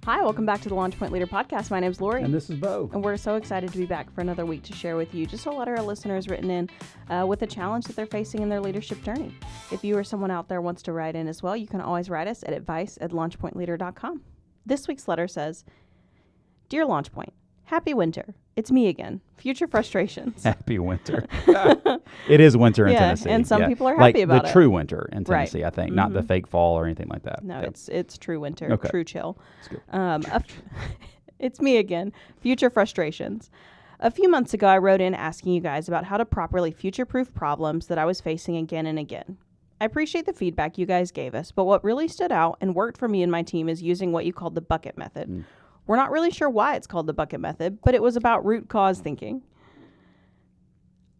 Hi, welcome back to the Launch Point Leader Podcast. My name's Lori. And this is Beau. And we're so excited to be back for another week to share with you just a letter of listeners written in with a challenge that they're facing in their leadership journey. If you or someone out there wants to write in as well, you can always write us at advice@launchpointleader.com. This week's letter says, Dear LaunchPoint, happy winter. It's me again. Future frustrations. Happy winter. It is winter in Tennessee. And some people are happy about it. The true winter in Tennessee, Right. I think, not the fake fall or anything like that. No, Yep. it's true winter, Okay. true chill. That's good. It's me again. Future frustrations. A few months ago, I wrote in asking you guys about how to properly future-proof problems that I was facing again and again. I appreciate the feedback you guys gave us, but what really stood out and worked for me and my team is using what you called the bucket method. We're not really sure why it's called the bucket method, but it was about root cause thinking.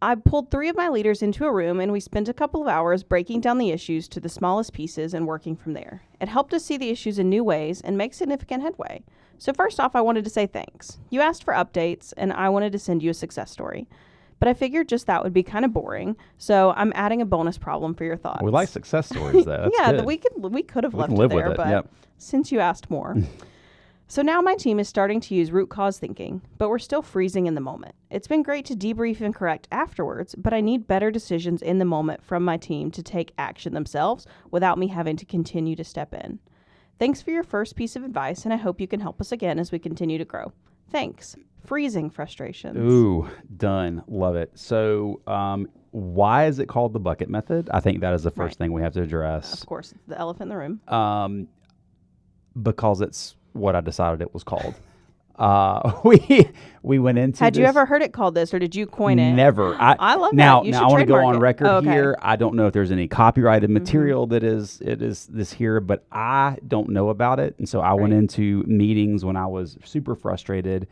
I pulled 3 of my leaders into a room and we spent a couple of hours breaking down the issues to the smallest pieces and working from there. It helped us see the issues in new ways and make significant headway. So first off, I wanted to say thanks. You asked for updates and I wanted to send you a success story. But I figured just that would be kind of boring, so I'm adding a bonus problem for your thoughts. We like success stories, though. That's yeah, good. we could have left can it live there, with it. but Yep. since you asked more. So now my team is starting to use root cause thinking, but we're still freezing in the moment. It's been great to debrief and correct afterwards, but I need better decisions in the moment from my team to take action themselves without me having to continue to step in. Thanks for your first piece of advice, and I hope you can help us again as we continue to grow. Thanks. Freezing frustrations. Ooh, done. Love it. So why is it called the bucket method? I think that is the first thing we have to address. Of course, it's the elephant in the room. Because it's what I decided it was called. We went into Had you ever heard it called this, or did you coin it? Never. I love now, that. You now should I want to go trademark on it. record Oh, okay. here. I don't know if there's any copyrighted material that is this here, but I don't know about it. And so I went into meetings when I was super frustrated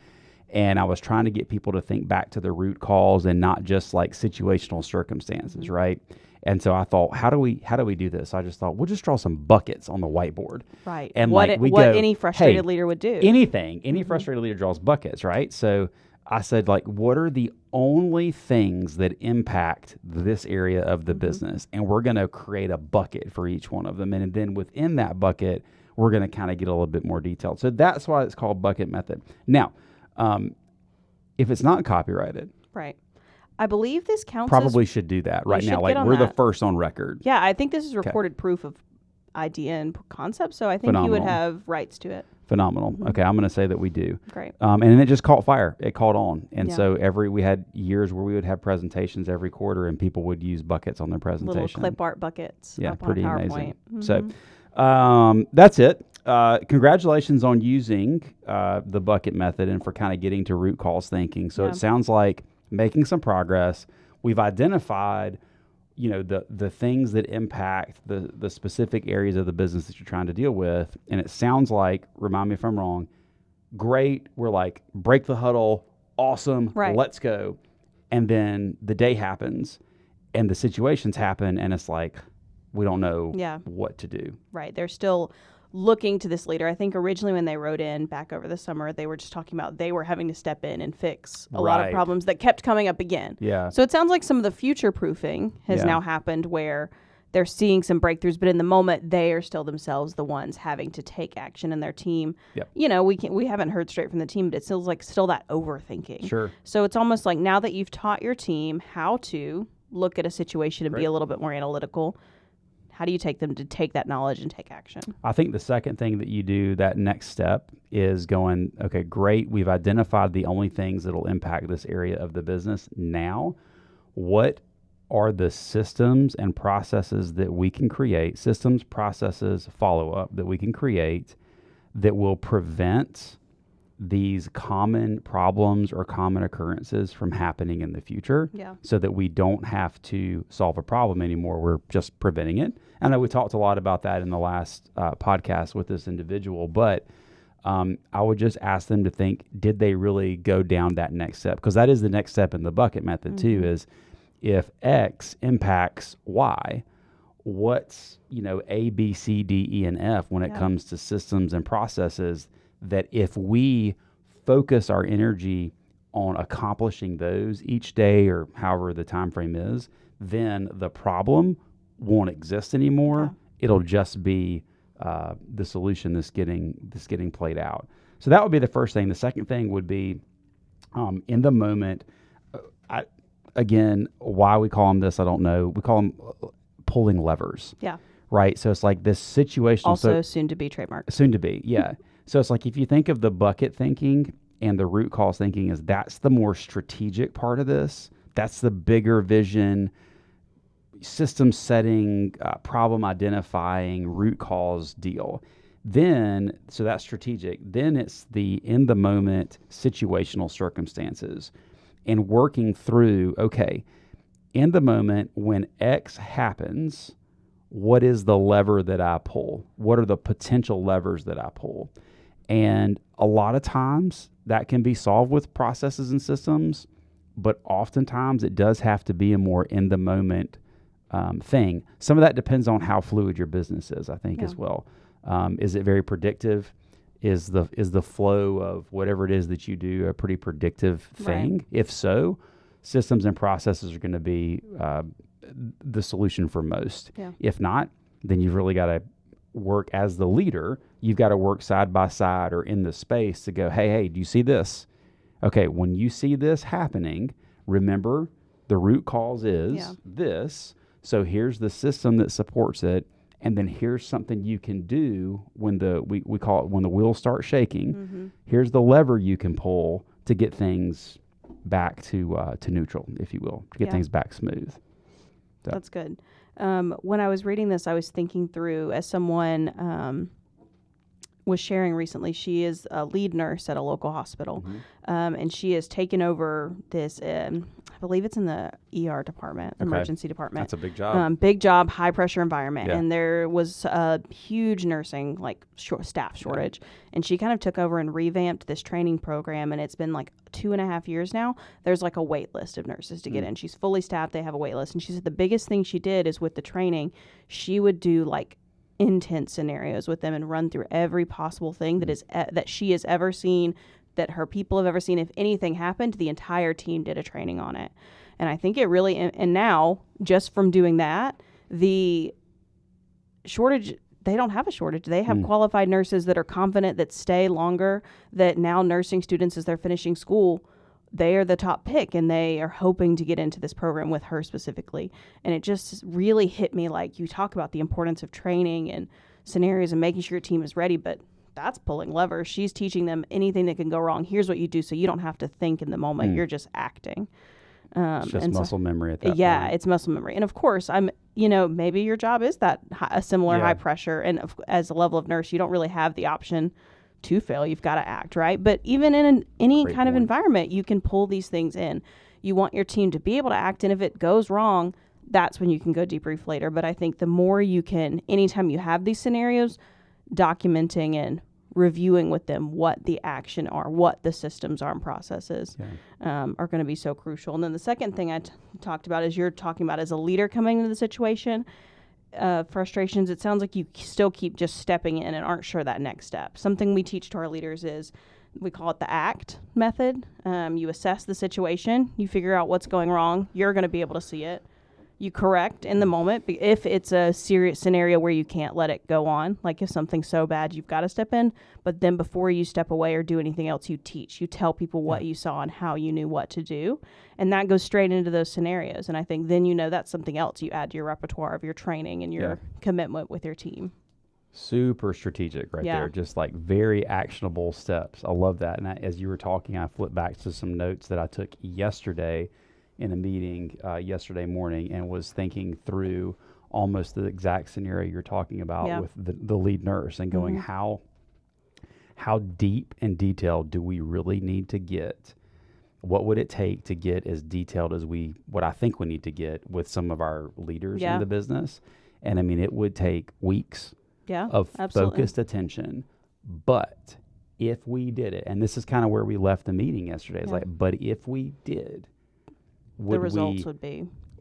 and I was trying to get people to think back to the root cause and not just like situational circumstances, right? And so I thought, how do we do this? I just thought, we'll just draw some buckets on the whiteboard. Right. And what go, any frustrated hey, leader would do. Any frustrated leader draws buckets, right? So I said, like, what are the only things that impact this area of the business? And we're going to create a bucket for each one of them. And then within that bucket, we're going to kind of get a little bit more detailed. So that's why it's called bucket method. Now, if it's not copyrighted, right. I believe this counts probably should do that right now. Like, we're the first on record. Yeah, I think this is recorded proof of idea and concept, so I think you would have rights to it. Phenomenal. Okay, I'm going to say that we do. Great. And then it just caught fire. It caught on. And Yeah. so we had years where we would have presentations every quarter and people would use buckets on their presentation. Little clip art buckets. Yeah, up pretty on amazing. PowerPoint. So that's it. Congratulations on using the bucket method and for kind of getting to root cause thinking. So it sounds like making some progress. We've identified, the things that impact the specific areas of the business that you're trying to deal with. And it sounds like, remind me if I'm wrong, great. We're like, break the huddle. Awesome. Right. Let's go. And then the day happens and the situations happen and it's like, we don't know what to do. Right. They're still looking to this leader. I think originally when they wrote in back over the summer, they were just talking about they were having to step in and fix a lot of problems that kept coming up again. Yeah. So it sounds like some of the future proofing has now happened where they're seeing some breakthroughs, but in the moment they are still themselves the ones having to take action in their team. Yep. We haven't heard straight from the team, but it feels like still that overthinking. Sure. So it's almost like now that you've taught your team how to look at a situation and be a little bit more analytical, how do you take them to take that knowledge and take action? I think the second thing that you do, that next step, is going, okay, great. We've identified the only things that will impact this area of the business. Now, what are the systems and processes that we can create, systems, processes, follow-up that we can create that will prevent these common problems or common occurrences from happening in the future so that we don't have to solve a problem anymore. We're just preventing it. I know we talked a lot about that in the last podcast with this individual, but I would just ask them to think, did they really go down that next step? Because that is the next step in the bucket method too, is if X impacts Y, what's, A, B, C, D, E, and F when it comes to systems and processes, that if we focus our energy on accomplishing those each day or however the time frame is, then the problem won't exist anymore. It'll just be the solution that's getting played out. So that would be the first thing. The second thing would be in the moment. Again, why we call them this, I don't know. We call them pulling levers. Yeah. Right. So it's like this situational. Also soon to be trademark. Soon to be. Yeah. So it's like if you think of the bucket thinking and the root cause thinking, that's the more strategic part of this. That's the bigger vision, system setting, problem identifying, root cause deal. Then, so that's strategic. Then it's the in the moment situational circumstances and working through, okay, in the moment when X happens, what is the lever that I pull? What are the potential levers that I pull? And a lot of times that can be solved with processes and systems, but oftentimes it does have to be a more in the moment thing. Some of that depends on how fluid your business is, I think, as well. Is it very predictive? Is the flow of whatever it is that you do a pretty predictive thing? Right. If so, systems and processes are going to be the solution for most. Yeah. If not, then you've really got to work as the leader. You've got to work side by side or in the space to go, hey, do you see this? Okay, when you see this happening, remember the root cause is this. So here's the system that supports it. And then here's something you can do when we call it when the wheels start shaking. Mm-hmm. Here's the lever you can pull to get things back to neutral, if you will, to get things back smooth. So. That's good. When I was reading this, I was thinking through, as someone was sharing recently, she is a lead nurse at a local hospital, and she has taken over this, I believe it's in the ER department, emergency department. That's a big job. Big job, high pressure environment. Yeah. And there was a huge nursing staff shortage. Yeah. And she kind of took over and revamped this training program. And it's been like 2.5 years now. There's like a wait list of nurses to get in. She's fully staffed. They have a wait list. And she said the biggest thing she did is with the training, she would do like intense scenarios with them and run through every possible thing that is that she has ever seen, that her people have ever seen. If anything happened, the entire team did a training on it. And I think it really, and now just from doing that, the shortage, they don't have a shortage. They have qualified nurses that are confident, that stay longer, that now nursing students, as they're finishing school, they are the top pick, and they are hoping to get into this program with her specifically. And it just really hit me, like, you talk about the importance of training and scenarios and making sure your team is ready, but that's pulling levers. She's teaching them anything that can go wrong. Here's what you do, so you don't have to think in the moment. You're just acting. It's just muscle memory at that point. Yeah, it's muscle memory. And of course, maybe your job is that a similar high pressure. And as a level of nurse, you don't really have the option to fail. You've got to act, right? But even in any kind of environment, you can pull these things in. You want your team to be able to act. And if it goes wrong, that's when you can go debrief later. But I think the more you can, anytime you have these scenarios, documenting and reviewing with them what the action are, what the systems are and processes are going to be so crucial. And then the second thing I talked about is you're talking about as a leader coming into the situation, frustrations. It sounds like you still keep just stepping in and aren't sure that next step. Something we teach to our leaders is, we call it the ACT method. You assess the situation, you figure out what's going wrong. You're going to be able to see it. You correct in the moment if it's a serious scenario where you can't let it go on. Like if something's so bad, you've got to step in. But then before you step away or do anything else, you teach. You tell people what you saw and how you knew what to do. And that goes straight into those scenarios. And I think then that's something else you add to your repertoire of your training and your commitment with your team. Super strategic there. Just like very actionable steps. I love that. And as you were talking, I flipped back to some notes that I took yesterday in a meeting yesterday morning, and was thinking through almost the exact scenario you're talking about with the lead nurse, and going, how deep and detailed do we really need to get? What would it take to get as detailed as what I think we need to get with some of our leaders in the business? And I mean, it would take weeks of focused attention. But if we did it, and this is kind of where we left the meeting yesterday, it's like, but if we did, the results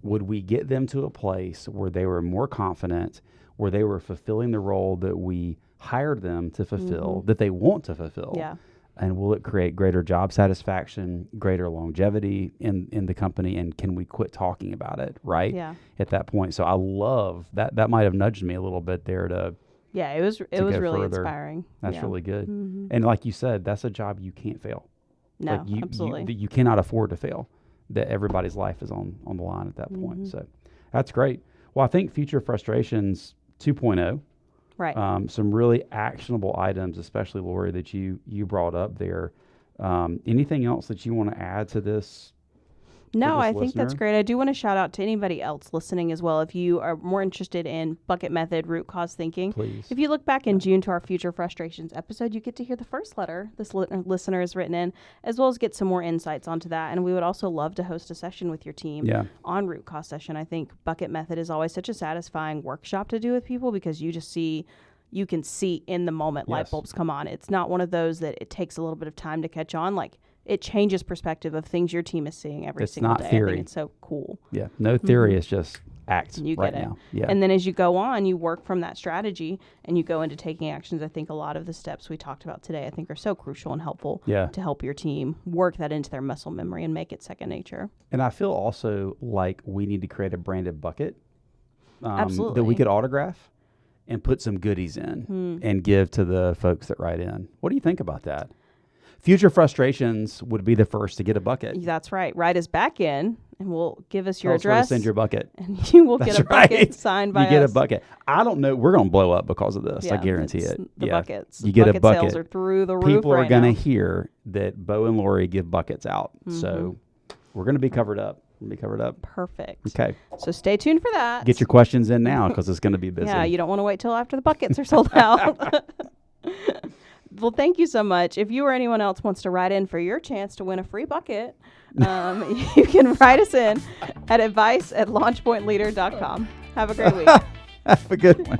would we get them to a place where they were more confident, where they were fulfilling the role that we hired them to fulfill, that they want to fulfill? Yeah. And will it create greater job satisfaction, greater longevity in the company? And can we quit talking about it, right? Yeah. At that point. So I love that. That might have nudged me a little bit there to Yeah, it was go really further. inspiring. That's Yeah. really good. Mhm. And like you said, that's a job you can't fail. No, Like absolutely. you cannot afford to fail. That everybody's life is on the line at that point. Mhm. So that's great. Well, I think Future Frustrations 2.0, Right. some really actionable items, especially Lori, that you brought up there. Anything else that you want to add to this? No, this I think that's listener? great. I do want to shout out to anybody else listening as well. If you are more interested in bucket method, root cause thinking, Please. if you look back in June to our Future Frustrations episode, you get to hear the first letter this listener has written in, as well as get some more insights onto that. And we would also love to host a session with your team Yeah. on root cause session. I think bucket method is always such a satisfying workshop to do with people because you can see in the moment light Yes. bulbs come on. It's not one of those that it takes a little bit of time to catch on. Like, it changes perspective of things your team is seeing every It's single not day. I theory. think it's so cool. Yeah. No theory. It's just act You right get it. now. Yeah. And then as you go on, you work from that strategy and you go into taking actions. I think a lot of the steps we talked about today, I think are so crucial and helpful Yeah. to help your team work that into their muscle memory and make it second nature. And I feel also like we need to create a branded bucket that Absolutely. we could autograph and put some goodies in and give to the folks that write in. What do you think about that? Future Frustrations would be the first to get a bucket. That's right. Write us back in and we'll give us your Tell us where to address. send your bucket. And you will That's get a bucket right. signed by You get us. a bucket. I don't know. We're going to blow up because of this. I Yeah, guarantee it's it. The Yeah. buckets. You get a bucket sales bucket. are through the roof. People are right going to now. hear that Beau and Lori give buckets out. So we're going to be covered up. Perfect. Okay. So stay tuned for that. Get your questions in now because it's going to be busy. Yeah, you don't want to wait till after the buckets are sold out. Well, thank you so much. If you or anyone else wants to write in for your chance to win a free bucket, you can write us in at advice@launchpointleader.com. Have a great week. Have a good one.